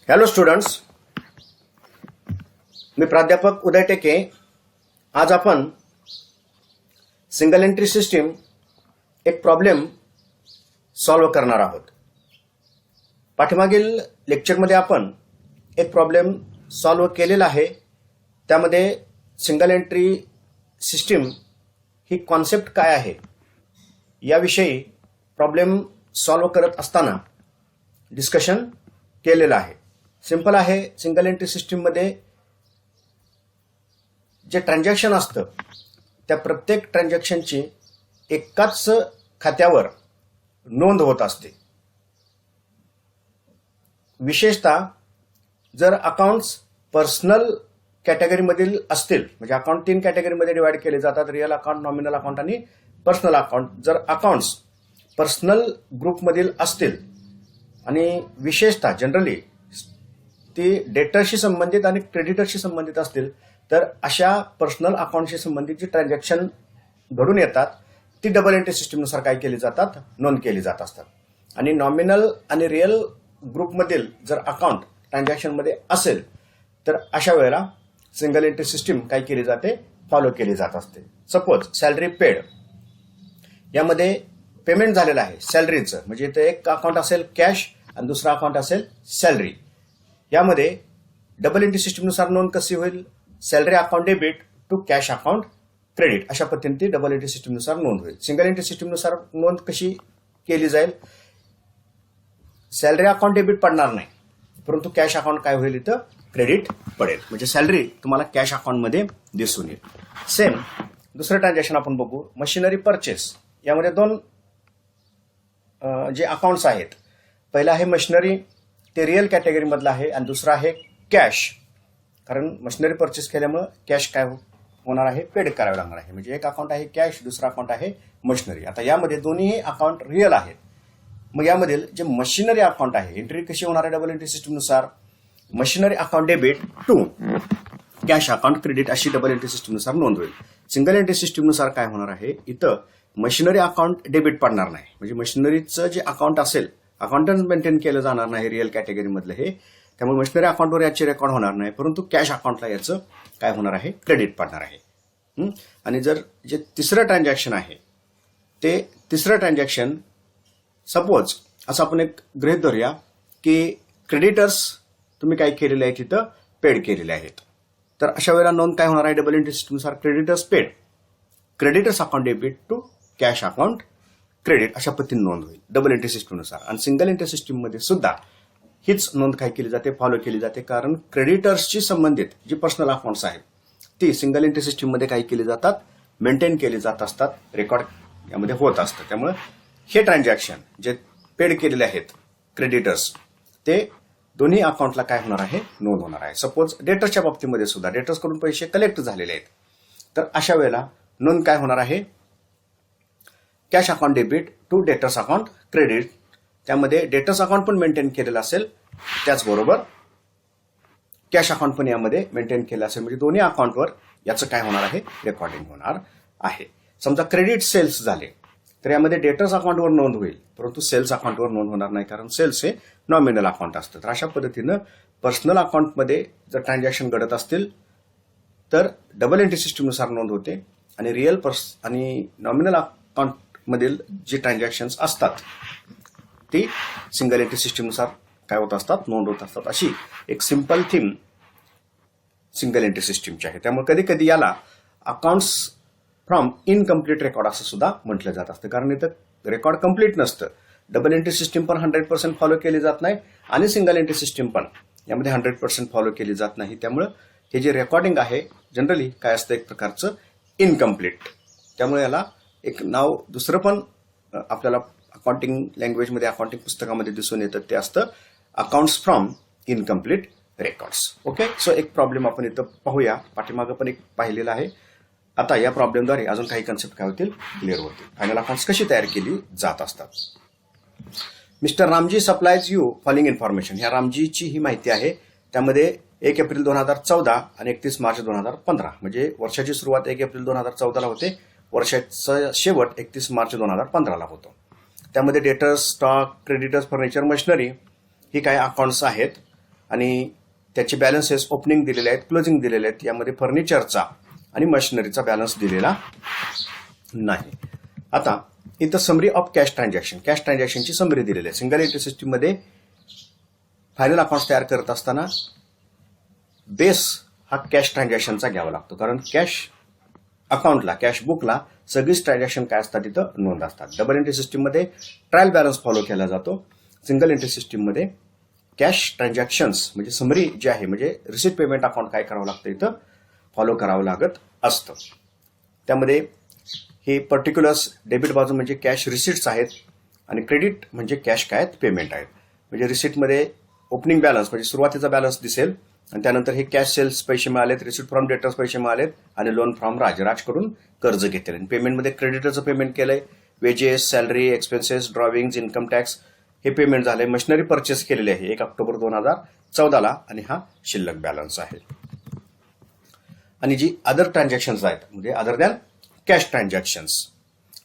Hello students, मी प्राध्यापक उदय टेके. आज आपण सिंगल एंट्री सिस्टीम एक प्रॉब्लेम सॉल्व्ह करणार आहोत. पाठीमागील लेक्चरमध्ये आपण एक प्रॉब्लेम सॉल्व्ह केलेला आहे. त्यामध्ये सिंगल एंट्री सिस्टीम ही कॉन्सेप्ट काय आहे याविषयी प्रॉब्लेम सॉल्व्ह करत असताना डिस्कशन केलेलं आहे. सिंपल आहे. सिंगल एंट्री सिस्टीममध्ये जे ट्रान्झॅक्शन असतं त्या प्रत्येक ट्रान्झॅक्शनची एकाच खात्यावर नोंद होत असते. विशेषतः जर अकाउंट्स पर्सनल कॅटेगरीमधील असतील, म्हणजे अकाउंट 3 कॅटेगरीमध्ये डिवाइड केले जातात: रिअल अकाउंट, नॉमिनल अकाउंट आणि पर्सनल अकाउंट. जर अकाउंट्स पर्सनल ग्रुपमधील असतील आणि विशेषतः जनरली ती डेटरशी संबंधित आणि क्रेडिटरशी संबंधित असतील, तर अशा पर्सनल अकाउंटशी संबंधित जी ट्रान्झॅक्शन घडून येतात ती डबल एंट्री सिस्टीमनुसार काय केली जातात, नोंद केली जात असतात. आणि नॉमिनल आणि रिअल ग्रुपमधील जर अकाउंट ट्रान्झॅक्शनमध्ये असेल तर अशा वेळेला सिंगल एंट्री सिस्टीम काय केली जाते, फॉलो केली जात असते. सपोज सॅलरी पेड, यामध्ये पेमेंट झालेलं आहे सॅलरीचं, म्हणजे इथे एक अकाउंट असेल कॅश आणि दुसरा अकाउंट असेल सॅलरी. यामध्ये डबल एंट्री सिस्टीमनुसार नोंद कशी होईल? Salary account debit to cash account credit, अशा पद्धतीने ती डबल एंट्री सिस्टीमनुसार नोंद होईल. सिंगल एंट्री सिस्टीमनुसार नोंद कशी केली जाईल? सॅलरी अकाउंट डेबिट पडणार नाही, परंतु कॅश अकाउंट काय होईल, इथं क्रेडिट पडेल. म्हणजे सॅलरी तुम्हाला कॅश अकाउंटमध्ये दिसून येईल. सेम दुसरं ट्रान्झॅक्शन आपण बघू. Machinery purchase. यामध्ये दोन जे अकाउंट्स आहेत, पहिलं आहे मशिनरी, ते रिअल कॅटेगरीमधलं आहे, आणि दुसरं आहे कॅश. कारण मशिनरी परचेस केल्यामुळे कॅश काय होणार आहे, पेड करावे लागणार आहे. म्हणजे एक अकाउंट आहे कॅश, दुसरा अकाउंट आहे मशिनरी. आता यामध्ये दोन्ही अकाउंट रिअल आहेत. मग यामधील जे मशिनरी अकाउंट आहे, एंट्री कशी होणार आहे डबल एंट्री सिस्टीमनुसार? Machinery account debit to cash account credit अशी डबल एंट्री सिस्टीमनुसार नोंद होईल. सिंगल एंट्री सिस्टीमनुसार काय होणार आहे, इथं मशिनरी अकाउंट डेबिट पडणार नाही. म्हणजे मशिनरीचं जे अकाउंट असेल, अकाउंटच मेंटेन केलं जाणार नाही रिअल कॅटेगरीमधलं हे, त्यामुळे मशिनरी अकाउंटवर याचे रेकॉर्ड होणार नाही, परंतु कॅश अकाउंटला याचं काय होणार आहे, क्रेडिट पडणार आहे. आणि जर जे तिसरं ट्रान्झॅक्शन आहे ते तिसरं ट्रान्झॅक्शन, सपोज असं आपण एक गृहीत धरूया की क्रेडिटर्स तुम्ही काय केलेले आहेत, तिथं पेड केलेले आहेत. तर अशा वेळेला नोंद काय होणार आहे डबल एंट्री सिस्टीमनुसार? Creditors paid, creditors account debit to cash account credit अशा पद्धतीने नोंद होईल डबल एंट्री सिस्टीमनुसार. आणि सिंगल एंट्री सिस्टीममध्ये सुद्धा हीच नोंद काय केली जाते, फॉलो केली जाते. कारण क्रेडिटर्सशी संबंधित जी पर्सनल अकाउंट्स आहेत ती सिंगल एंट्री सिस्टीममध्ये काय केली जातात, मेंटेन केली जात असतात, रेकॉर्ड यामध्ये होत असतं. त्यामुळे हे ट्रान्झॅक्शन जे पेड केलेले आहेत क्रेडिटर्स, ते दोन्ही अकाउंटला काय होणार आहे, नोंद होणार आहे. सपोज डेटर्सच्या बाबतीमध्ये सुद्धा डेटर्सकडून पैसे कलेक्ट झालेले आहेत, तर अशा वेळेला नोंद काय होणार आहे, cash account debit to debtors account credit. त्यामध्ये डेटर्स अकाउंट पण मेंटेन केलेलं असेल, त्याचबरोबर कॅश अकाउंट पण यामध्ये मेंटेन केलं असेल. म्हणजे दोन्ही अकाउंटवर याचं काय होणार आहे, रेकॉर्डिंग होणार आहे. समजा क्रेडिट सेल्स झाले तर यामध्ये डेटर्स अकाउंटवर नोंद होईल, परंतु सेल्स अकाउंटवर नोंद होणार नाही, कारण सेल्स हे नॉमिनल अकाउंट असतं. तर अशा पद्धतीनं पर्सनल अकाउंटमध्ये जर ट्रान्झॅक्शन घडत असतील तर डबल एंट्री सिस्टीमनुसार नोंद होते, आणि रिअल आणि नॉमिनल अकाउंटमधील जे ट्रान्झॅक्शन्स असतात ती सिंगल एंट्री सिस्टीमनुसार काय होत असतात, नोंद होत असतात. अशी एक सिंपल थीम सिंगल एंट्री सिस्टीमची आहे. त्यामुळे कधी कधी याला अकाउंट्स फ्रॉम इनकम्प्लीट रेकॉर्ड असं सुद्धा म्हटलं जात असतं, कारण इथं रेकॉर्ड कम्प्लीट नसतं. डबल एंट्री सिस्टीम पण 100% फॉलो केली जात नाही, आणि सिंगल एंट्री सिस्टीम पण यामध्ये 100% फॉलो केली जात नाही. त्यामुळे हे जे रेकॉर्डिंग आहे जनरली काय असतं, एक प्रकारचं इनकम्प्लीट. त्यामुळे याला एक नाव दुसरं पण आपल्याला अकाउंटिंग लँग्वेजमध्ये, अकाउंटिंग पुस्तकामध्ये दिसून येतं, ते असतं accounts from incomplete records. Okay, so एक प्रॉब्लेम आपण इथं पाहूया. पाठीमागं पण एक पाहिलेला आहे. आता या प्रॉब्लेमद्वारे अजून काही कन्सेप्ट काय होतील, क्लिअर होतील. फायनल अकाउंट्स कशी तयार केली जात असतात. Mister Ramji supplies you following information. ह्या रामजीची ही माहिती आहे. त्यामध्ये 1 एप्रिल 2014 आणि 31 मार्च 2015, म्हणजे वर्षाची सुरुवात 1 एप्रिल 2014 होते, वर्षाचा शेवट 31 मार्च 2015 होतो. त्यामध्ये debtors, stock, creditors, furniture, machinery ही काही अकाउंट्स आहेत. आणि त्याचे बॅलन्सेस ओपनिंग दिलेले आहेत, क्लोजिंग दिलेले आहेत. यामध्ये फर्निचरचा आणि मशिनरीचा बॅलन्स दिलेला नाही. आता इथं समरी ऑफ कॅश ट्रान्झॅक्शनची समरी दिलेली आहे. सिंगल एंट्री सिस्टीममध्ये फायनल अकाउंट तयार करत असताना बेस हा कॅश ट्रान्झॅक्शनचा घ्यावा लागतो, कारण कॅश अकाउंटला, कॅश बुकला सगळीच ट्रान्झॅक्शन काय असतात तिथं नोंद असतात. डबल एंट्री सिस्टीममध्ये ट्रायल बॅलन्स फॉलो केला जातो. सिंगल एंट्री सिस्टीममध्ये कॅश ट्रान्झॅक्शन्स म्हणजे समरी जे आहे, म्हणजे रिसिट पेमेंट अकाउंट काय करावं लागतं इथं फॉलो करावं लागत असतं. त्यामध्ये हे पर्टिक्युलर्स डेबिट बाजू म्हणजे कॅश रिसिट्स आहेत आणि क्रेडिट म्हणजे कॅश काय पेमेंट आहेत. म्हणजे रिसिटमध्ये ओपनिंग बॅलन्स म्हणजे सुरुवातीचा बॅलन्स दिसेल आणि त्यानंतर हे कॅश सेल्स पैसे मिळालेत, रिसिट फ्रॉम डेटर्स पैसे मिळालेत आणि लोन फ्रॉम राजकडून कर्ज घेतले. आणि पेमेंटमध्ये क्रेडिटरचं पेमेंट केलंय, wages, salary, expenses, drawings, income tax हे पेमेंट झालंय. मशिनरी परचेस केलेली आहे 1 ऑक्टोबर 2014 आणि हा शिल्लक बॅलन्स आहे. आणि जी अदर ट्रान्झॅक्शन्स आहेत म्हणजे other than cash transactions,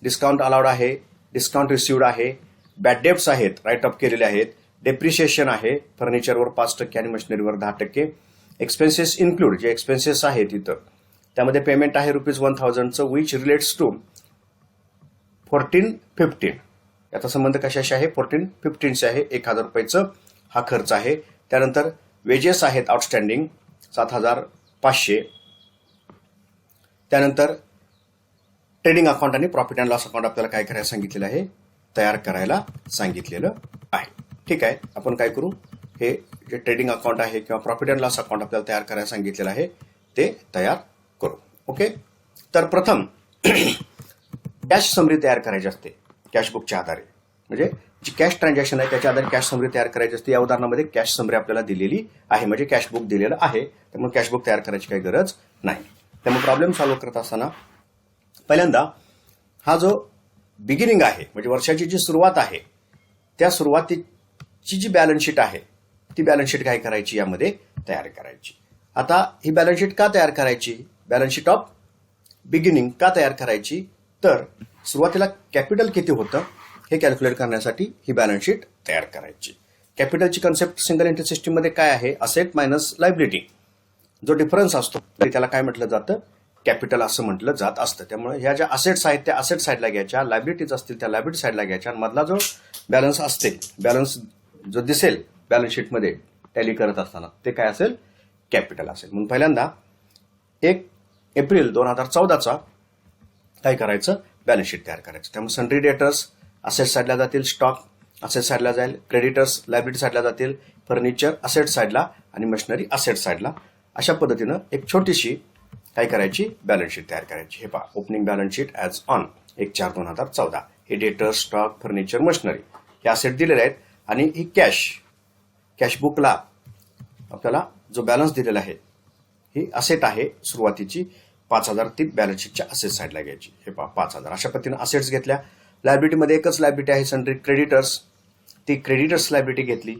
discount allowed आहे, डिस्काउंट रिसिव्ड आहे, बॅड डेब्ट्स आहेत, राईट ऑफ केलेले आहेत, डेप्रिशिएशन आहे, फर्निचरवर 5% आणि मशिनरीवर 10%, एक्सपेन्सेस इन्क्लूड जे एक्सपेन्सेस आहेत इथं त्यामध्ये पेमेंट आहे ₹1000 विच रिलेट्स टू 1415. याचा संबंध कशाशी आहे? 1415 आहे. ₹1000 हा खर्च आहे. त्यानंतर वेजेस आहेत आउटस्टँडिंग 7500. त्यानंतर ट्रेडिंग अकाउंट आणि प्रॉफिट अँड लॉस अकाउंट आपल्याला काय करायला सांगितलेलं आहे? तयार करायला सांगितलेलं आहे. ठीक आहे, आपण काय करू, हे जे ट्रेडिंग अकाउंट आहे किंवा प्रॉफिट अँड लॉस अकाउंट आपल्याला तयार करायला सांगितलेलं आहे ते तयार करू. ओके, तर प्रथम कॅश समरी तयार करायची असते कॅशबुकच्या आधारे. म्हणजे जी कॅश ट्रान्झॅक्शन आहे त्याच्या आधारे कॅश समरी तयार करायची असते. या उदाहरणामध्ये कॅश समरी आपल्याला दिलेली आहे, म्हणजे कॅशबुक दिलेलं आहे, त्यामुळे कॅशबुक तयार करायची काही गरज नाही. त्यामुळे प्रॉब्लेम सॉल्व्ह करत असताना पहिल्यांदा हा जो बिगिनिंग आहे म्हणजे वर्षाची जी सुरुवात आहे त्या सुरुवातीची जी बॅलन्स शीट आहे ती बॅलन्स शीट काय करायची यामध्ये तयार करायची. आता ही बॅलन्स शीट का तयार करायची? बॅलन्स शीट ऑफ बिगिनिंग का तयार करायची? तर सुरुवातीला कॅपिटल किती होतं हे कॅल्क्युलेट करण्यासाठी ही बॅलन्स शीट तयार करायची. कॅपिटलची कन्सेप्ट सिंगल एंट्री सिस्टीममध्ये काय आहे? Asset minus liability. जो डिफरन्स असतो त्याला काय म्हटलं जातं? कॅपिटल असं म्हटलं जात असतं. त्यामुळे ह्या ज्या असेट्स आहेत त्या असेट साईडला घ्यायच्या, लायबिलिटीज असतील त्या लायबिलिटी साईडला घ्यायच्या आणि मधला जो बॅलन्स असतील, बॅलन्स जो दिसेल बॅलन्स शीटमध्ये टॅली करत असताना ते काय असेल? कॅपिटल असेल. म्हणून पहिल्यांदा 1 एप्रिल 2014 काय करायचं? बॅलन्स शीट तयार करायचं. त्यामुळे सन्ड्री डेटर्स असेट साईडला जातील, स्टॉक असेट साईडला जाईल, क्रेडिटर्स लायबिलिटी साईडला जातील, फर्निचर असेट साईडला आणि मशिनरी असेट साईडला. अशा पद्धतीनं एक छोटीशी काय करायची? बॅलन्स शीट तयार करायची. हे पहा, opening balance sheet as on 1/4/2014. हे डेटर, स्टॉक, फर्निचर, मशिनरी हे असेट दिलेले आहेत आणि ही कॅशबुकला आपल्याला जो बॅलन्स दिलेला आहे ही असेट आहे सुरुवातीची 5000 ती बॅलन्स शीटच्या असेट साईडला घ्यायची. हे पहा 5000. अशा पद्धतीनं असेट्स घेतल्या. लायबिलिटीमध्ये एकच लायबिलिटी आहे सन्ड्री क्रेडिटर्स, ती क्रेडिटर्स लायबिलिटी घेतली.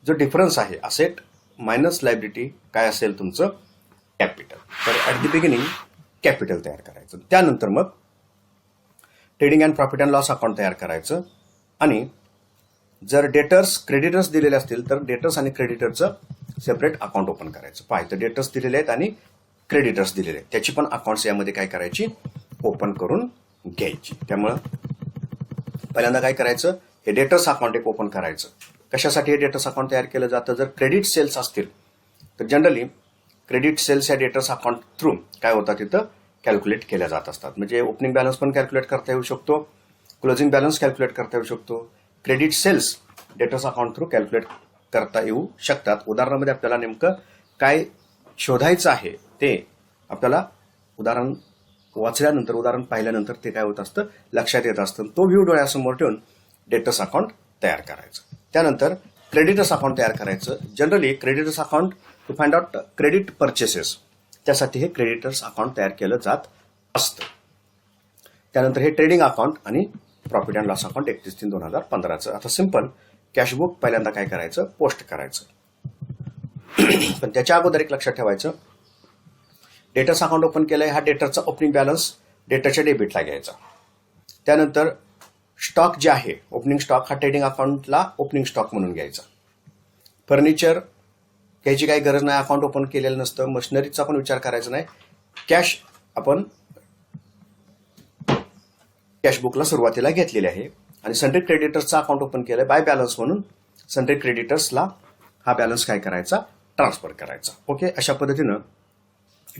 जो डिफरन्स आहे असेट मायनस लायबिलिटी काय असेल तुमचं? कॅपिटल. तर ॲट द बिगिनिंग कॅपिटल तयार करायचं. त्यानंतर मग trading and profit and loss account तयार करायचं आणि जर डेटर्स क्रेडिटर्स दिलेले असतील तर डेटर्स आणि क्रेडिटरचं सेपरेट अकाउंट ओपन करायचं. पाहिजे तर डेटर्स दिलेले आहेत आणि क्रेडिटर्स दिलेले आहेत त्याची पण अकाउंट्स यामध्ये काय करायची? ओपन करून घ्यायची. त्यामुळं पहिल्यांदा काय करायचं? हे डेटर्स अकाउंट एक ओपन करायचं. कशासाठी हे डेटर्स अकाउंट तयार केलं जातं? जर क्रेडिट सेल्स असतील तर जनरली क्रेडिट सेल्स या डेटर्स अकाउंट थ्रू काय होतात तिथं कॅल्क्युलेट केल्या जात असतात. म्हणजे ओपनिंग बॅलन्स पण कॅल्क्युलेट करता येऊ शकतो, क्लोजिंग बॅलन्स कॅल्क्युलेट करता येऊ शकतो, credit sales debtors account through calculate करता येऊ शकतात. उदाहरणामध्ये आपल्याला नेमकं काय शोधायचं आहे ते आपल्याला उदाहरण वाचल्यानंतर, उदाहरण पाहिल्यानंतर ते काय होत असतं लक्षात येत असतं. तो व्ह्यू डोळ्यासमोर ठेवून डेटर्स अकाउंट तयार करायचं. त्यानंतर क्रेडिटर्स अकाउंट तयार करायचं. Generally creditors account to find out credit purchases त्यासाठी हे क्रेडिटर्स अकाउंट तयार केलं जात असतं. त्यानंतर हे ट्रेडिंग अकाउंट आणि प्रॉफिट अँड लॉस अकाउंट 31/3/2015. आता सिंपल कॅशबुक पहिल्यांदा काय करायचं? पोस्ट करायचं. पण त्याच्या अगोदर एक लक्षात ठेवायचं, डेटर्स अकाउंट ओपन केलंय, हा डेटरचा ओपनिंग बॅलन्स डेटरच्या डेबिटला घ्यायचा. त्यानंतर स्टॉक जे आहे ओपनिंग स्टॉक हा ट्रेडिंग अकाउंटला ओपनिंग स्टॉक म्हणून घ्यायचा. फर्निचर घ्यायची काही गरज नाही, अकाउंट ओपन केलेलं नसतं. मशिनरीचा पण विचार करायचा नाही. कॅश आपण कॅशबुकला सुरुवातीला घेतलेली आहे आणि सन्ड्री क्रेडिटर्सचा अकाउंट ओपन केलंय बाय बॅलन्स म्हणून. सन्ड्री क्रेडिटर्सला हा बॅलन्स काय करायचा, ट्रान्सफर करायचा. ओके, अशा पद्धतीनं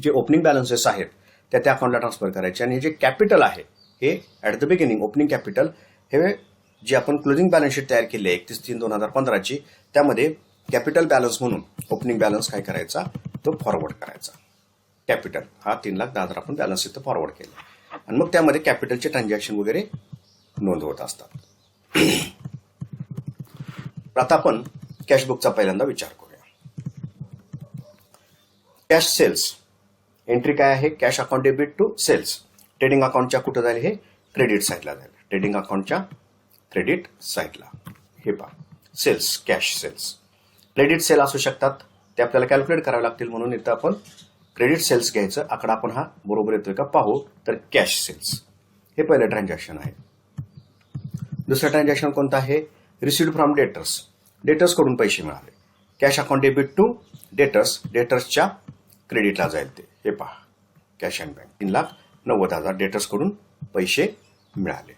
जे ओपनिंग बॅलन्सेस आहेत त्या अकाउंटला ट्रान्सफर करायचे. आणि जे कॅपिटल आहे हे at the beginning opening capital हे जे आपण क्लोजिंग बॅलन्स शीट तयार केली आहे 31/3/2015 त्यामध्ये कॅपिटल बॅलन्स म्हणून ओपनिंग बॅलन्स काय करायचा, तो फॉरवर्ड करायचा. कॅपिटल हा 3,10,000 आपण बॅलन्स इथं फॉरवर्ड केला आणि मग त्यामध्ये कॅपिटलचे ट्रान्झॅक्शन वगैरे नोंद होत असतात. आता आपण कॅशबुकचा पहिल्यांदा विचार करूया. कॅश सेल्स एंट्री काय आहे, cash account debit to sales. Trading अकाउंटच्या कुठं जाईल, हे क्रेडिट साईडला जाईल. ट्रेडिंग अकाउंटच्या क्रेडिट साईडला हे पहा, sales cash sales. Credit sale असू शकतात, ते आपल्याला कॅल्क्युलेट करावे लागतील म्हणून इथं आपण क्रेडिट सेल्स घ्यायचं. आकडा आपण हा बरोबर येतोय का पाहू. तर कॅश सेल्स हे पहिलं ट्रान्झॅक्शन आहे. दुसरं ट्रान्झॅक्शन कोणतं आहे, रिसिव्ड फ्रॉम डेटर्स. डेटर्स कडून पैसे मिळाले. Cash account debit to debtors. डेटर्सच्या क्रेडिटला जाईल ते. हे पहा, कॅश अँड बँक 3,90,000 डेटर्स कडून पैसे मिळाले.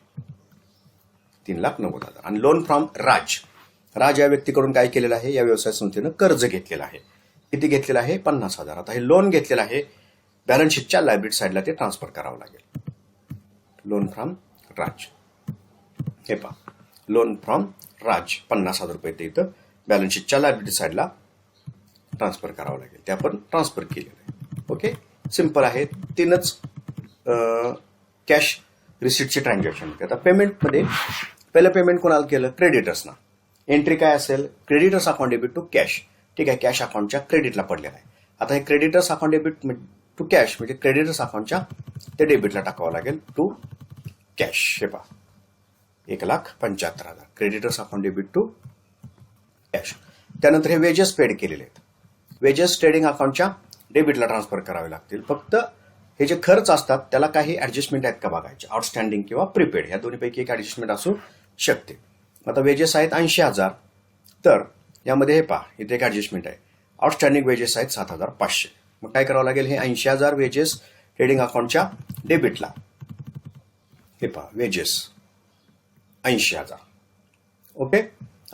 3,90,000. आणि लोन फ्रॉम राज. राज या व्यक्तीकडून काय केलेलं आहे, या व्यवसाय संस्थेनं कर्ज घेतलेलं आहे. किती घेतलेलं आहे, 50,000. आता हे लोन घेतलेलं आहे, बॅलन्स शीटच्या लायबिलिटी साईडला ते ट्रान्सफर करावं लागेल. लोन फ्रॉम राज हे पहा, लोन फ्रॉम राज 50,000 रुपये ते इथं बॅलन्स शीटच्या लायबिलिटी साईडला ट्रान्सफर करावं लागेल. ते आपण ट्रान्सफर केलेलं आहे. ओके, सिंपल आहे. 3च कॅश रिसिप्टचे ट्रान्झॅक्शन. आता पेमेंटमध्ये पहिलं पेमेंट कोणाला केलं, क्रेडिटर्सना. एंट्री काय असेल, creditors account debit to cash. ठीक आहे, कॅश अकाउंटच्या क्रेडिटला पडलेला आहे. आता हे creditors account debit to cash म्हणजे क्रेडिटर्स अकाउंटच्या ते डेबिटला टाकावं लागेल टू कॅश. हे पहा, 1,75,000 creditors account debit to cash. त्यानंतर हे वेजेस पेड केलेले आहेत. वेजेस ट्रेडिंग अकाउंटच्या डेबिटला ट्रान्सफर करावे लागतील. फक्त हे जे खर्च असतात त्याला काही ऍडजस्टमेंट आहेत का बघायचे. आउटस्टँडिंग किंवा प्रीपेड ह्या दोन्हीपैकी एक ऍडजस्टमेंट असू शकते. आता वेजेस आहेत 80,000, तर यामध्ये हे पहा इथे एक ऍडजस्टमेंट आहे. आउटस्टँडिंग वेजेस आहेत 7,500. मग काय करावं लागेल, हे 80,000 वेजेस ट्रेडिंग अकाउंटच्या डेबिटला. हे पहा, वेजेस 80,000. ओके,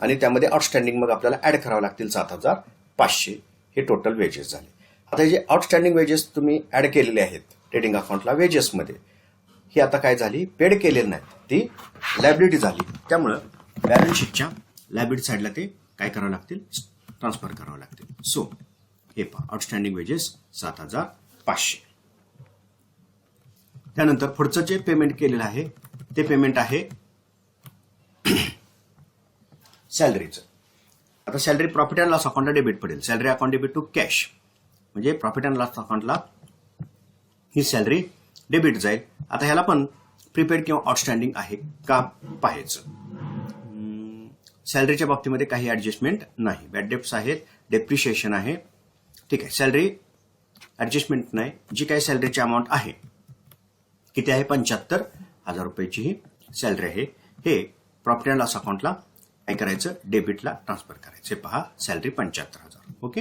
आणि त्यामध्ये आउटस्टँडिंग मग आपल्याला ऍड करावं लागतील 7,500. हे टोटल वेजेस झाले. आता हे जे आउटस्टँडिंग वेजेस तुम्ही ऍड केलेले आहेत ट्रेडिंग अकाउंटला वेजेसमध्ये, ही आता काय झाली, पेड केलेली नाहीत, ती लायबिलिटी झाली. त्यामुळं बॅलन्स शीटच्या लायबिलिटी साईडला ते काय करावं लागतील, ट्रान्सफर करावं लागतील. सो हे पहा, आउटस्टँडिंग वेजेस 7,500. त्यानंतर पुढचं जे पेमेंट केलेलं आहे ते पेमेंट आहे सॅलरीचं. आता सॅलरी प्रॉफिट अँड लॉस अकाउंटला डेबिट पडेल. Salary account debit to cash म्हणजे प्रॉफिट अँड लॉस अकाउंटला ही सॅलरी डेबिट जाईल. आता ह्याला पण प्रीपेड किंवा आउटस्टँडिंग आहे का पाहायचं. सॅलरीच्या बाबतीमध्ये काही ऍडजस्टमेंट नाही. बॅड डेप्स आहेत, डेप्रिशिएशन आहे. ठीक आहे, सॅलरी ऍडजस्टमेंट नाही. जी काही सॅलरीची अमाऊंट आहे किती आहे, 75,000 रुपयाची ही सॅलरी आहे. हे प्रॉफिट अँड लॉस अकाउंटला काय करायचं, डेबिटला ट्रान्सफर करायचं. पहा, सॅलरी 75,000. ओके,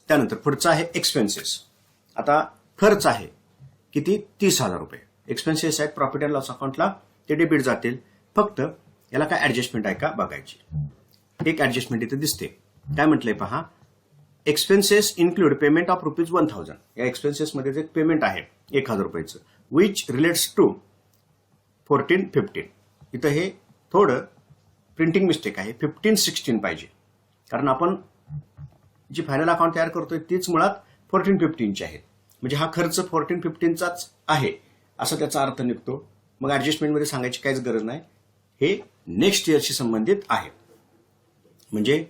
त्यानंतर पुढचं आहे एक्सपेन्सेस. आता खर्च आहे किती, 30,000 रुपये. एक्सपेन्सेस आहेत प्रॉफिट अँड लॉस अकाउंटला, ते डेबिट जातील. फक्त याला काय ऍडजस्टमेंट आहे का बघायची. एक ऍडजस्टमेंट इथे दिसते. काय म्हटलंय पहा, एक्सपेन्सेस इन्क्लूड पेमेंट ऑफ ₹1,000. या एक्सपेन्सेसमध्ये एक पेमेंट आहे 1,000 रुपयाचं, विच रिलेट्स टू 14-15. इथं हे थोडं प्रिंटिंग मिस्टेक आहे. 15-16 पाहिजे, कारण आपण जी फायनल अकाउंट तयार करतोय तीच मुळात 14-15ची आहेत. म्हणजे हा खर्च 14-15चाच आहे असा त्याचा अर्थ निघतो. मग ऍडजस्टमेंटमध्ये सांगायची काहीच गरज नाही. हे नेक्स्ट इयरशी संबंधित आहे. म्हणजे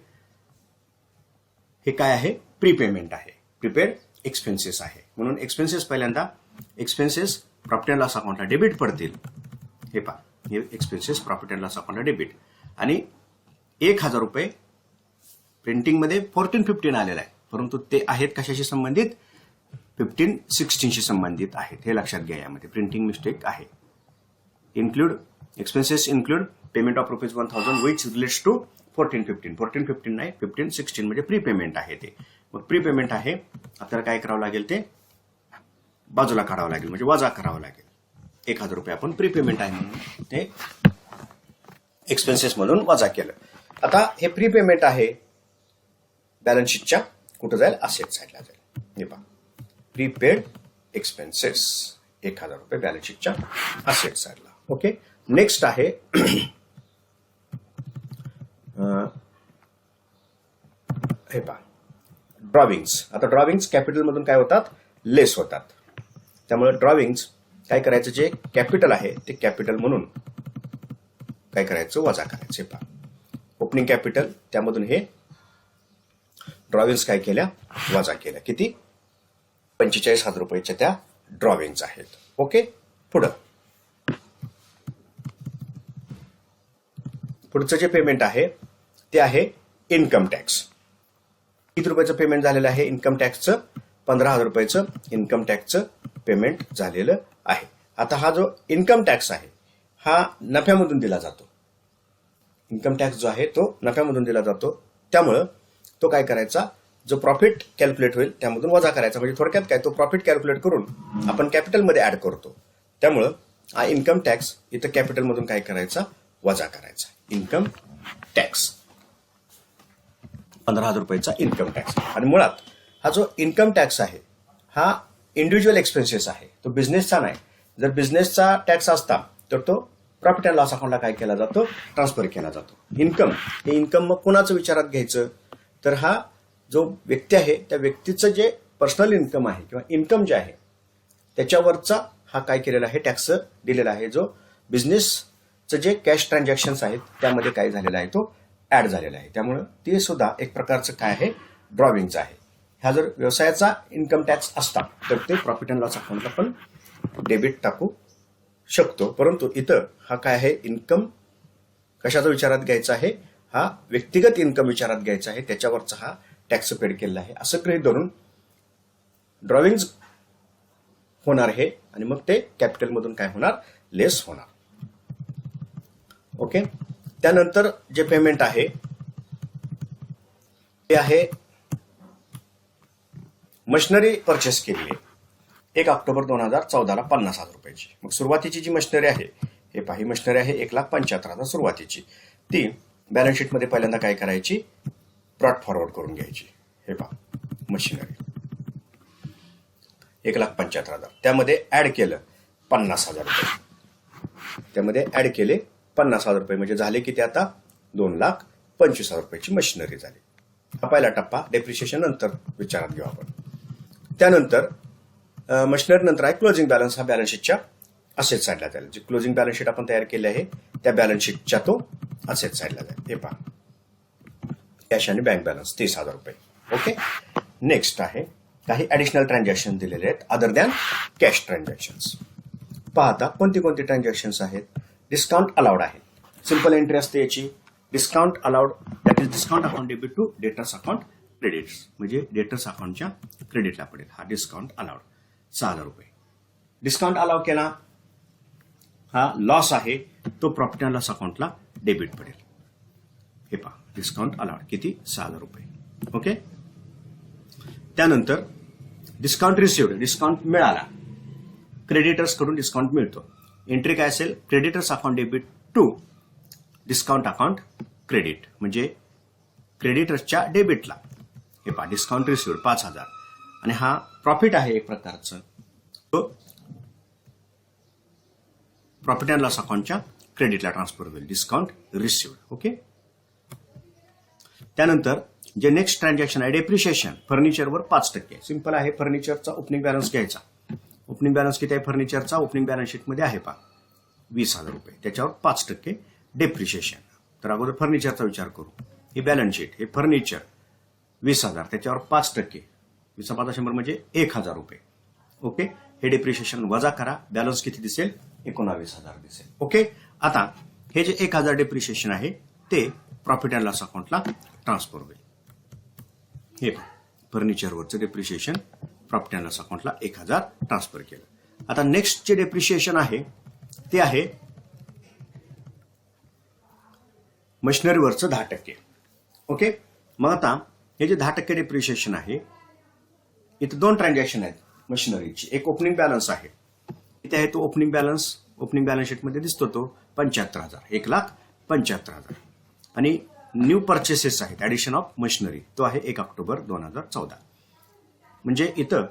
हे काय आहे, प्रीपेमेंट आहे, प्रीपेड एक्सपेन्सेस आहे. म्हणून एक्सपेन्सेस पहिल्यांदा एक्सपेन्सेस प्रॉफिट अँड लॉस अकाउंटला डेबिट पडतील. हे पहा, हे एक्सपेन्सेस प्रॉफिट अँड लॉस अकाउंटला डेबिट. आणि 1,000 रुपये प्रिंटिंगमध्ये 14-15 आलेला आहे, परंतु ते आहेत कशाशी संबंधित, 15-16शी संबंधित आहेत. हे लक्षात घ्या, यामध्ये प्रिंटिंग मिस्टेक आहे. Include expenses include payment of ₹1000 which relates to 14-15 नाही 15-16 म्हणजे प्री पेमेंट आहे ते. मग प्री पेमेंट आहे आपल्याला काय करावं लागेल ते बाजूला काढावं लागेल म्हणजे वजा करावं लागेल. ₹1000 आपण प्री पेमेंट आहे म्हणून ते एक्सपेन्सेस मधून वजा केलं. आता हे प्री पेमेंट आहे बॅलन्स शीटच्या कुठं जाईल असेट साईडला जाईल. हे पहा प्रीपेड एक्सपेन्सेस ₹1000 बॅलन्स शीटच्या असेट साईडला. ओके नेक्स्ट आहे हे पहा ड्रॉविंग्स. आता ड्रॉविंग्स कॅपिटल मधून काय होतात लेस होतात. त्यामुळे ड्रॉविंग्स काय करायचं जे कॅपिटल आहे ते कॅपिटल म्हणून काय करायचं वजा करायचं. हे पहा ओपनिंग कॅपिटल त्यामधून हे ड्रॉविंग्स काय केल्या वजा केल्या. किती ₹45,000 त्या ड्रॉविंग्स आहेत. ओके पुढचं जे पेमेंट आहे ते आहे इन्कम टॅक्स. किती रुपयाचं पेमेंट झालेलं आहे इन्कम टॅक्सचं ₹15,000 इन्कम टॅक्सचं पेमेंट झालेलं आहे. आता हा जो इन्कम टॅक्स आहे हा नफ्यामधून दिला जातो. इन्कम टॅक्स जो आहे तो नफ्यामधून दिला जातो. त्यामुळं तो काय करायचा जो प्रॉफिट कॅल्क्युलेट होईल त्यामधून वजा करायचा. म्हणजे थोडक्यात काय तो प्रॉफिट कॅल्क्युलेट करून आपण कॅपिटलमध्ये ऍड करतो. त्यामुळं हा इन्कम टॅक्स इथं कॅपिटलमधून काय करायचा वजा करायचा. Income tax ₹15,000 income tax. आणि मुळात हा जो इन्कम टॅक्स आहे हा इंडिव्हिज्युअल एक्सपेन्सेस आहे तो बिझनेसचा नाही. जर बिझनेसचा टॅक्स असता तर तो प्रॉफिट अँड लॉस अकाउंटला काय केला जातो ट्रान्सफर केला जातो. इन्कम हे इन्कम मग कोणाचं विचारात घ्यायचं तर हा जो व्यक्ती आहे त्या व्यक्तीचं जे पर्सनल इन्कम आहे किंवा इन्कम जे आहे त्याच्यावरचा हा काय केलेला आहे टॅक्स दिलेला आहे. जो बिझनेसचं जे कॅश ट्रान्झॅक्शन्स आहेत त्यामध्ये काय झालेला आहे तो ऍड झालेला आहे. त्यामुळे ते सुद्धा एक प्रकारचं काय आहे ड्रॉविंगचं आहे. ह्या जर व्यवसायाचा इन्कम टॅक्स असता तर ते प्रॉफिट अँड लॉस अकाउंटला पण डेबिट टाकू शकतो. परंतु इथं हा काय आहे इन्कम कशाचा विचारात घ्यायचा आहे हा व्यक्तिगत इन्कम विचारात घ्यायचा आहे त्याच्यावरचा हा टॅक्स पेड केलेला आहे असं गृहीत धरून ड्रॉविंग होणार हे आणि मग ते कॅपिटल मधून काय होणार लेस होणार. ओके त्यानंतर जे पेमेंट आहे ते आहे मशिनरी परचेस केली आहे 1 ऑक्टोबर 2014 ₹50,000. मग सुरुवातीची जी मशिनरी आहे हे पाही मशिनरी आहे 1,75,000 सुरुवातीची. ती बॅलन्स शीट मध्ये पहिल्यांदा काय करायची ब्रॉट फॉरवर्ड करून घ्यायची. हे पहा मशिनरी 1,75,000 त्यामध्ये ऍड केलं ₹50,000. त्यामध्ये ऍड केले ₹50,000 म्हणजे झाले किती आता ₹2,25,000 मशिनरी झाली. हा पहिला टप्पा डेप्रिशिएशन नंतर विचारात घेऊ आपण. त्यानंतर मशिनरी नंतर आहे क्लोजिंग बॅलन्स. हा बॅलन्स शीटच्या असेट साईडला जाईल. जी क्लोजिंग बॅलन्स शीट आपण तयार केली आहे त्या बॅलन्स शीटच्या तो असेट साईडला जाईल. हे पहा कॅश आणि बँक बॅलन्स ₹30,000. ओके नेक्स्ट आहे काही ऍडिशनल ट्रान्झॅक्शन दिलेले आहेत अदर दॅन कॅश ट्रान्झॅक्शन्स. पाहता कोणती कोणती ट्रान्झॅक्शन्स आहेत. डिस्काउंट अलाउड आहे. सिंपल एंट्री असते याची discount allowed that is discount account debit to debtors account credits म्हणजे डेटर्स अकाउंटच्या क्रेडिटला पडेल. हा डिस्काउंट अलाउड ₹6,000. डिस्काउंट अलाउ केला हा लॉस आहे तो प्रॉफिट अँड लॉस अकाउंटला डेबिट पडेल. हे पहा डिस्काउंट अलाउड किती ₹6,000. ओके त्यानंतर डिस्काउंट रिसिव्ड डिस्काउंट मिळाला क्रेडिटर्स कडून डिस्काउंट मिळतो. एंट्री काय असेल creditors account debit to discount account credit म्हणजे क्रेडिटर्सच्या डेबिटला. हे पहा डिस्काउंट रिसिव्ड 5,000 आणि हा प्रॉफिट आहे एक प्रकारचं तो प्रॉफिट अँड लॉस अकाउंटच्या क्रेडिटला ट्रान्सफर होईल डिस्काउंट रिसिव्ड. ओके त्यानंतर जे नेक्स्ट ट्रान्झॅक्शन आहे डेप्रिशिएशन फर्निचरवर 5%. सिंपल आहे फर्निचरचा ओपनिंग बॅलन्स घ्यायचा. ओपनिंग बॅलन्स किती आहे फर्निचरचा ओपनिंग बॅलन्स शीटमध्ये आहे पहा ₹20,000 त्याच्यावर 5% डेप्रिशिएशन. तर अगोदर फर्निचरचा विचार करू. ही बॅलन्स शीट हे फर्निचर 20,000 त्याच्यावर 5% 20,500 म्हणजे ₹1,000. ओके हे डेप्रिशिएशन वजा करा बॅलन्स किती दिसेल 19,000 दिसेल. ओके आता हे जे 1,000 डेप्रिशिएशन आहे ते प्रॉफिट अँड लॉस अकाउंटला ट्रान्सफर होईल. हे फर्निचरवरचं डेप्रिशिएशन प्रॉफिट अँड लॉस अकाउंटला 1,000 ट्रान्सफर केलं. आता नेक्स्ट जे डेप्रिशिएशन आहे ते आहे मशिनरीवरचं 10%. ओके. मग आता हे जे 10% डेप्रिशिएशन आहे, इथं 2 ट्रान्झॅक्शन आहेत मशिनरीची. एक ओपनिंग बॅलन्स आहे, इथे आहे तो ओपनिंग बॅलन्स शीटमध्ये दिसतो तो 75,000, 1,75,000. आणि न्यू परचेसेस आहेत, ऍडिशन ऑफ मशिनरी, तो आहे 1 ऑक्टोबर 2014. म्हणजे इथं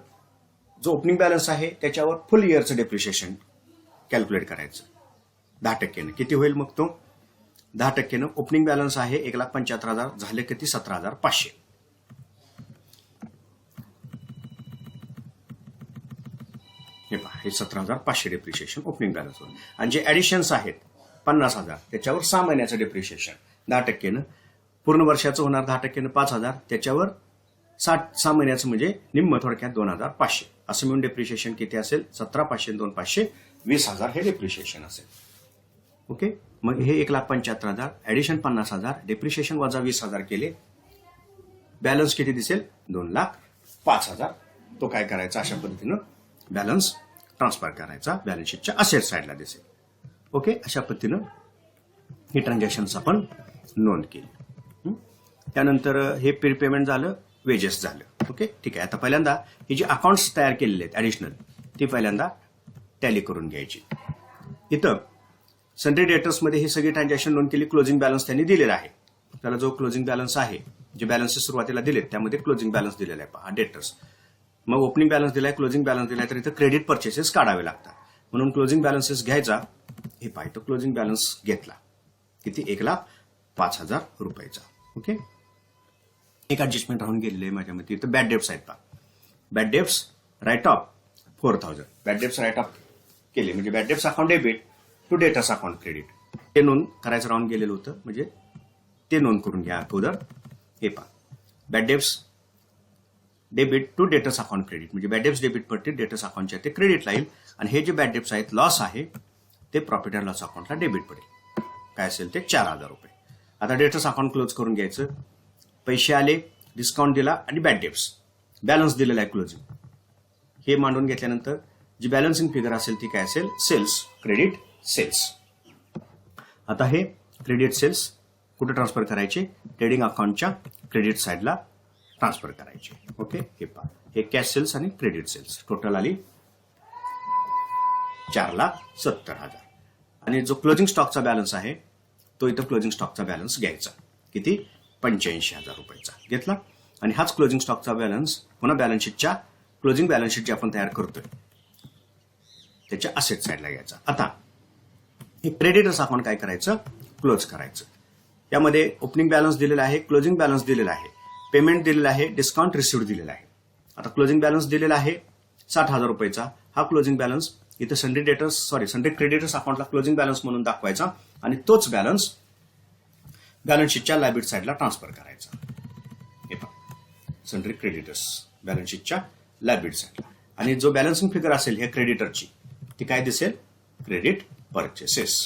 जो ओपनिंग बॅलन्स आहे त्याच्यावर फुल इयरचं डेप्रिशिएशन कॅल्क्युलेट करायचं 10%. किती होईल मग तो? 10%. ओपनिंग बॅलन्स आहे 1,75,000, झाले किती? 17,500. हे पहा, हे 17,500 डेप्रिशिएशन ओपनिंग बॅलन्स होईल. आणि जे ऍडिशन्स आहेत 50,000, त्याच्यावर 6 महिन्याचं डेप्रिशिएशन 10%. पूर्ण वर्षाचं होणार 10%, 5,000, त्याच्यावर 6 महिन्याचं म्हणजे निम्म, थोडक्यात 2,500. असं मिळून डेप्रिशिएशन किती असेल? 17,500 आणि 2,500, 20,000 हे डेप्रिशिएशन असेल. ओके. मग हे 1,75,000, ऍडिशन 50,000, डेप्रिशिएशन वजा 20,000 केले, बॅलन्स किती दिसेल? 2,05,000. तो काय करायचा? अशा पद्धतीनं बॅलन्स ट्रान्सफर करायचा, बॅलन्स शीटच्या असेट साईडला दिसेल. ओके. अशा पद्धतीनं ही ट्रान्झॅक्शन्स आपण नोंद केली. त्यानंतर हे प्रीपेमेंट झालं, वेजेस झालं. ओके. ठीक आहे. आता पहिल्यांदा हे जे अकाउंट्स तयार केलेले आहेत ऍडिशनल, ते पहिल्यांदा टॅली करून घ्यायची. इथं सन्ड्री डेटर्समध्ये ही सगळी ट्रान्झॅक्शन नोंद केली. क्लोजिंग बॅलन्स त्यांनी दिलेला आहे. त्याला जो क्लोजिंग बॅलन्स आहे, जे बॅलन्सेस सुरुवातीला दिलेत त्यामध्ये क्लोजिंग बॅलन्स दिलेला आहे, पहा डेटर्स. मग ओपनिंग बॅलन्स दिलाय, क्लोजिंग बॅलन्स दिलाय, तर इथं क्रेडिट परचेसेस काढावे लागतात. म्हणून क्लोजिंग बॅलन्सेस घ्यायचा. हे पाहिजे क्लोजिंग बॅलन्स घेतला, किती? 1,05,000 रुपयाचा. ओके. एक ऍडजस्टमेंट राहून गेलेले माझ्या मते. इथं बॅड डेप्स आहेत, पहा. Bad debts write off 4,000. Bad debts write off केले म्हणजे bad debts account debit to debtors account credit, ते नोंद करायचं राहून गेलेलं होतं, म्हणजे ते नोंद करून घ्या अगोदर. हे पहा, bad debts debit to debtors account credit, म्हणजे बॅड डेप्स डेबिट पडते डेटर्स अकाउंटच्या, ते क्रेडिटला येईल. आणि हे जे बॅड डेप्स आहेत, लॉस आहे, ते प्रॉफिट अँड लॉस अकाउंटला डेबिट पडेल. काय असेल ते? 4,000 रुपये. आता डेटर्स अकाउंट क्लोज करून घ्यायचं. पैसे आले, डिस्काउंट दिला आणि बॅड डेप्स, बॅलन्स दिलेला आहे क्लोजिंग, हे मांडून घेतल्यानंतर जी बॅलन्सिंग फिगर असेल ती काय असेल? Sales, credit sales. आता हे क्रेडिट सेल्स कुठे ट्रान्सफर करायचे? ट्रेडिंग अकाउंटच्या क्रेडिट साईडला ट्रान्सफर करायचे. ओके. हे पहा, हे कॅश सेल्स आणि क्रेडिट सेल्स टोटल आली 4,70,000. आणि जो क्लोजिंग स्टॉकचा बॅलन्स आहे, तो इथं क्लोजिंग स्टॉकचा बॅलन्स घ्यायचा, किती? 85,000 रुपयाचा घेतला. आणि हाच क्लोजिंग स्टॉकचा बॅलन्स पुन्हा बॅलन्स शीटच्या क्लोजिंग बॅलन्स शीट जी आपण तयार करतोय त्याच्या असेट साईडला घ्यायचा. आता हे क्रेडिटर्स अकाउंट काय करायचं? क्लोज करायचं. यामध्ये ओपनिंग बॅलन्स दिलेला आहे, क्लोजिंग बॅलन्स दिलेला आहे, पेमेंट दिलेला आहे, डिस्काउंट रिसिव्ड दिलेला आहे. आता क्लोजिंग बॅलन्स दिलेला आहे 60,000 रुपयाचा. हा क्लोजिंग बॅलन्स इथं सन्ड्री क्रेडिटर्स अकाउंटला क्लोजिंग बॅलन्स म्हणून दाखवायचा आणि तोच बॅलन्स बॅलन्स शीटच्या लायबिलिटी साईडला ट्रान्सफर करायचा. हे पहा, सन्ड्री क्रेडिटर्स बॅलन्स शीटच्या लायबिलिटी साईडला. आणि जो बॅलन्सिंग फिगर असेल ह्या क्रेडिटरची, ती काय दिसेल? Credit purchases.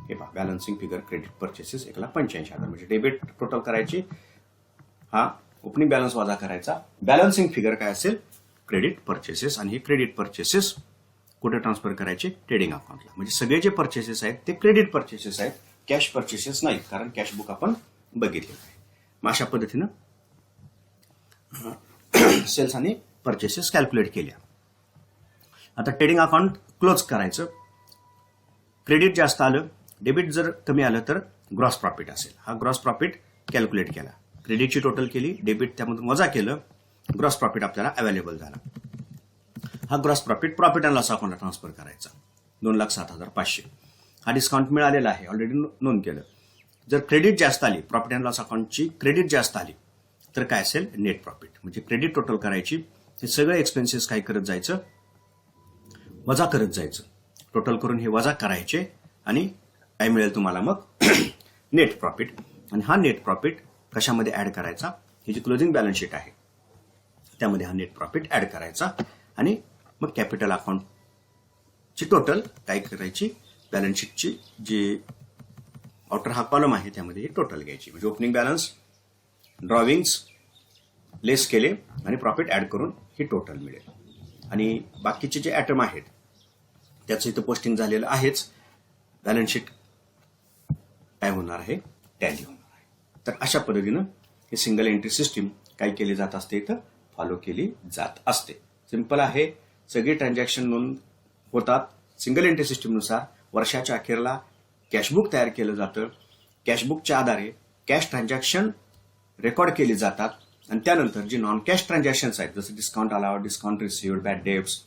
हे पहा, बॅलन्सिंग फिगर क्रेडिट परचेसेस 1,85,000, म्हणजे डेबिट टोटल करायची, हा ओपनिंग बॅलन्स वजा करायचा, बॅलन्सिंग फिगर काय असेल? Credit purchases. आणि हे क्रेडिट परचेसेस कुठे ट्रान्सफर करायचे? ट्रेडिंग अकाउंटला. म्हणजे सगळे जे परचेसेस आहेत ते क्रेडिट परचेसेस आहेत, कॅश परचेसेस नाहीत, कारण कॅश बुक आपण बघितलेलं आहे. मग अशा पद्धतीनं सेल्स आणि परचेसेस कॅल्क्युलेट केल्या. आता ट्रेडिंग अकाउंट क्लोज करायचं. क्रेडिट जास्त आलं, डेबिट जर कमी आलं तर ग्रॉस प्रॉफिट असेल. हा ग्रॉस प्रॉफिट कॅल्क्युलेट केला, क्रेडिटची टोटल केली, डेबिट त्यामधून वजा केलं, ग्रॉस प्रॉफिट आपल्याला अवेलेबल झाला. हा ग्रॉस प्रॉफिट अँड लॉस अकाउंटला ट्रान्सफर करायचा, 2,07,500. हा डिस्काउंट मिळालेला आहे, ऑलरेडी नोंद केलं. जर क्रेडिट जास्त आली, प्रॉफिट अँड लॉस अकाउंटची क्रेडिट जास्त आली, तर काय असेल? Net profit. म्हणजे क्रेडिट टोटल करायची, हे सगळे एक्सपेन्सेस काय करत जायचं? वजा करत जायचं. टोटल करून हे वजा करायचे आणि काय मिळेल तुम्हाला? मग नेट प्रॉफिट. आणि हा नेट प्रॉफिट कशामध्ये ऍड करायचा? ही जी क्लोजिंग बॅलन्स शीट आहे त्यामध्ये हा नेट प्रॉफिट ऍड करायचा. आणि मग कॅपिटल अकाउंटची टोटल काय करायची? बॅलन्स शीटची जी आउटर हा कॉलम आहे त्यामध्ये टोटल घ्यायची. म्हणजे ओपनिंग बॅलन्स, ड्रॉविंग्स लेस केले आणि प्रॉफिट ऍड करून ही टोटल मिळेल. आणि बाकीचे जे ऍटम आहेत त्याचं इथं पोस्टिंग झालेलं आहेच. बॅलन्स शीट काय होणार आहे? टॅली होणार आहे. तर अशा पद्धतीनं हे सिंगल एंट्री सिस्टीम काय केली जात असते, इथं फॉलो केली जात असते. सिंपल आहे. सगळी ट्रान्झॅक्शन नोंद होतात सिंगल एंट्री सिस्टीमनुसार. वर्षाच्या अखेरला कॅशबुक तयार केलं जातं. कॅशबुकच्या आधारे कॅश ट्रान्झॅक्शन रेकॉर्ड केली जातात आणि त्यानंतर जी नॉन कॅश ट्रान्झॅक्शन्स आहेत, जसं discount allowed, discount received, bad debts,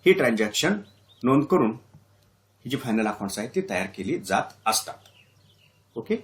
ही ट्रान्झॅक्शन नोंद करून ही जी फायनल अकाउंट्स आहेत ती तयार केली जात असतात. ओके.